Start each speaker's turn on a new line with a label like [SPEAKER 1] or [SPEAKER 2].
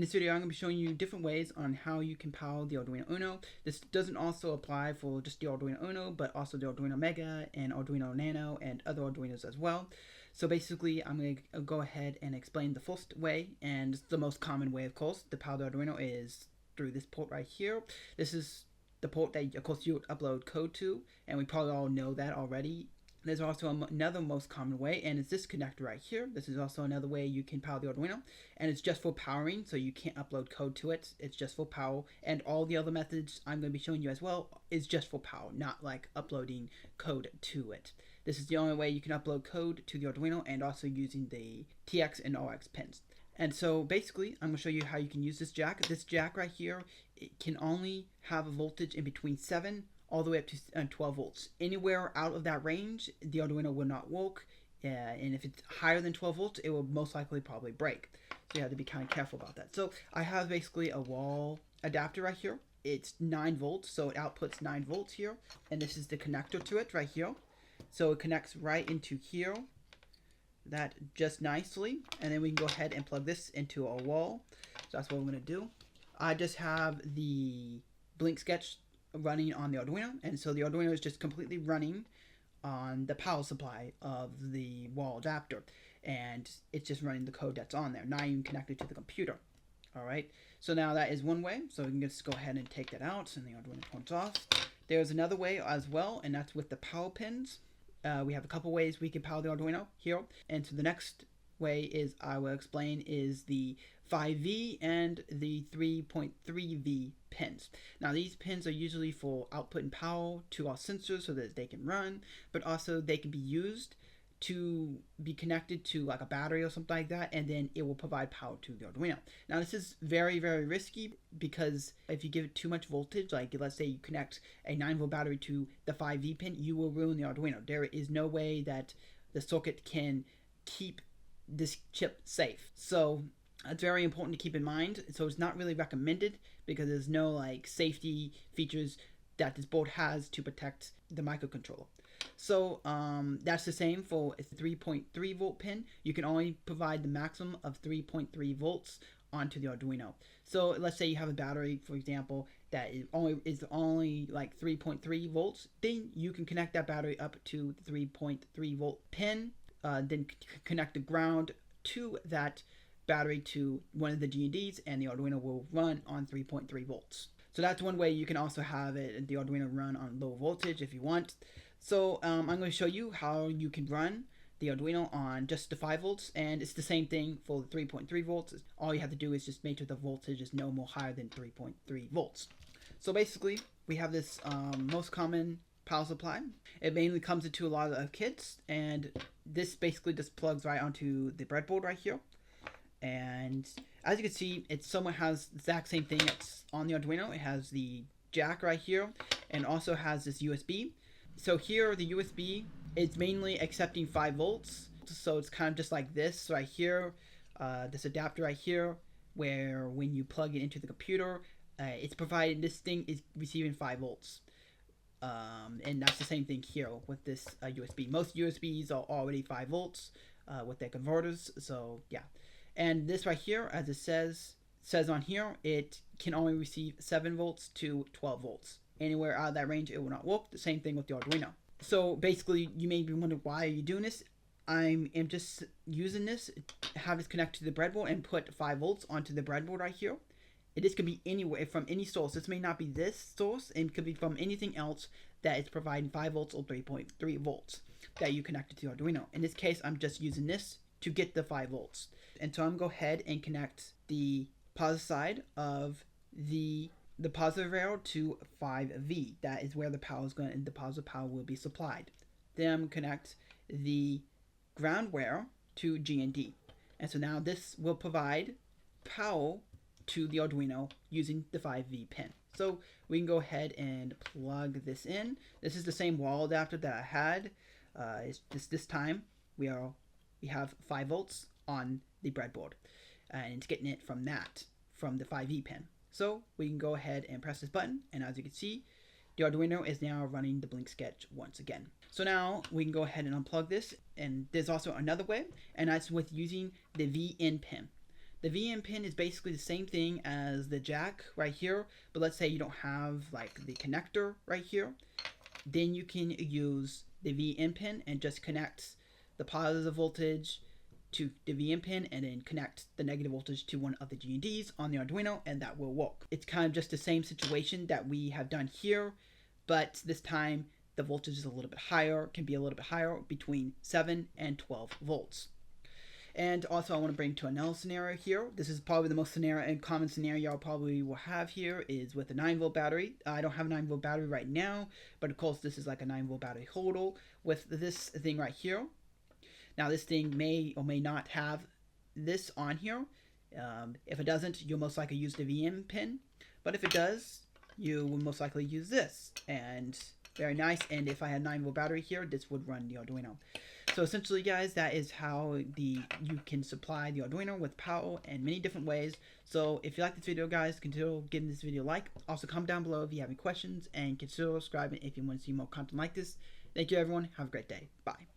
[SPEAKER 1] In this video, I'm going to be showing you different ways on how you can power the Arduino Uno. This doesn't also apply for just the Arduino Uno, but also the Arduino Mega and Arduino Nano and other Arduinos as well. So basically, I'm going to go ahead and explain the first way, and the most common way, of course, to power the Arduino is through this port right here. This is the port that, of course, you would upload code to, and we probably all know that already. There's also another most common way, and it's this connector right here. This is also another way you can power the Arduino, and it's just for powering, so you can't upload code to it. It's just for power, and all the other methods I'm going to be showing you as well is just for power, not like uploading code to it. This is the only way you can upload code to the Arduino, and also using the TX and RX pins. And so basically, I'm going to show you how you can use this jack. This jack right here, it can only have a voltage in between 7 all the way up to 12 volts. Anywhere out of that range, the Arduino will not work. And if it's higher than 12 volts, it will most likely probably break. So you have to be kind of careful about that. So I have basically a wall adapter right here. It's 9 volts, so it outputs 9 volts here. And this is the connector to it right here. So it connects right into here. That just nicely. And then we can go ahead and plug this into our wall. So that's what we're going to do. I just have the Blink Sketch running on the Arduino, and so the Arduino is just completely running on the power supply of the wall adapter, and it's just running the code that's on there, not even connected to the computer. Alright, so now that is one way, so we can just go ahead and take that out, and the Arduino turns off. There's another way as well, and that's with the power pins. We have a couple ways we can power the Arduino here, and so the next way is I will explain is the 5V and the 3.3V pins. Now these pins are usually for output and power to our sensors so that they can run, but also they can be used to be connected to like a battery or something like that, and then it will provide power to the Arduino. Now this is very, very risky because if you give it too much voltage, like let's say you connect a 9-volt battery to the 5V pin, you will ruin the Arduino. There is no way that the circuit can keep this chip safe. So it's very important to keep in mind. So it's not really recommended because there's no like safety features that this board has to protect the microcontroller. So that's the same for a 3.3 volt pin. You can only provide the maximum of 3.3 volts onto the Arduino. So let's say you have a battery, for example, that is only like 3.3 volts. Then you can connect that battery up to the 3.3 volt pin. Then connect the ground to that battery to one of the GNDs, and the Arduino will run on 3.3 volts. So that's one way you can also have the Arduino run on low voltage if you want. So I'm going to show you how you can run the Arduino on just the 5 volts, and it's the same thing for the 3.3 volts. All you have to do is just make sure the voltage is no more higher than 3.3 volts. So basically, we have this most common power supply. It mainly comes into a lot of kits, and this basically just plugs right onto the breadboard right here. And as you can see, it somewhat has the exact same thing that's on the Arduino. It has the jack right here, and also has this USB. So here, the USB is mainly accepting 5 volts. So it's kind of just like this right here, this adapter right here, where when you plug it into the computer, it's provided this thing is receiving 5 volts. And that's the same thing here with this USB. Most USBs are already 5 volts with their converters, so yeah. And this right here, as it says on here, it can only receive 7 volts to 12 volts. Anywhere out of that range, it will not work. The same thing with the Arduino. So basically, you may be wondering, why are you doing this? I am just using this, have this connect to the breadboard and put 5 volts onto the breadboard right here. This could be anywhere, from any source. This may not be this source, and it could be from anything else that is providing 5 volts or 3.3 volts that you connected to Arduino. In this case, I'm just using this to get the 5 volts. And so I'm going to go ahead and connect the positive side of the positive arrow to 5V. That is where the power is going, and the positive power will be supplied. Then I'm going to connect the ground wire to GND. And so now this will provide power to the Arduino using the 5V pin. So we can go ahead and plug this in. This is the same wall adapter that I had. It's just this time we have 5 volts on the breadboard, and it's getting it from the 5V pin. So we can go ahead and press this button, and as you can see, the Arduino is now running the Blink Sketch once again. So now we can go ahead and unplug this, and there's also another way, and that's with using the VN pin. The VM pin is basically the same thing as the jack right here, but let's say you don't have like the connector right here. Then you can use the VM pin and just connect the positive voltage to the VM pin and then connect the negative voltage to one of the GNDs on the Arduino, and that will work. It's kind of just the same situation that we have done here, but this time the voltage is a little bit higher, can be a little bit higher, between 7 and 12 volts. And also I want to bring to another scenario here. This is probably the most common scenario I probably will have here is with a 9-volt battery. I don't have a 9-volt battery right now, but of course this is like a 9-volt battery holder with this thing right here. Now this thing may or may not have this on here. If it doesn't, you'll most likely use the VM pin. But if it does, you will most likely use this. And very nice. And if I had a 9-volt battery here, this would run the Arduino. So essentially, guys, that is how you can supply the Arduino with power in many different ways. So if you like this video, guys, consider giving this video a like. Also, comment down below if you have any questions, and consider subscribing if you want to see more content like this. Thank you, everyone. Have a great day. Bye.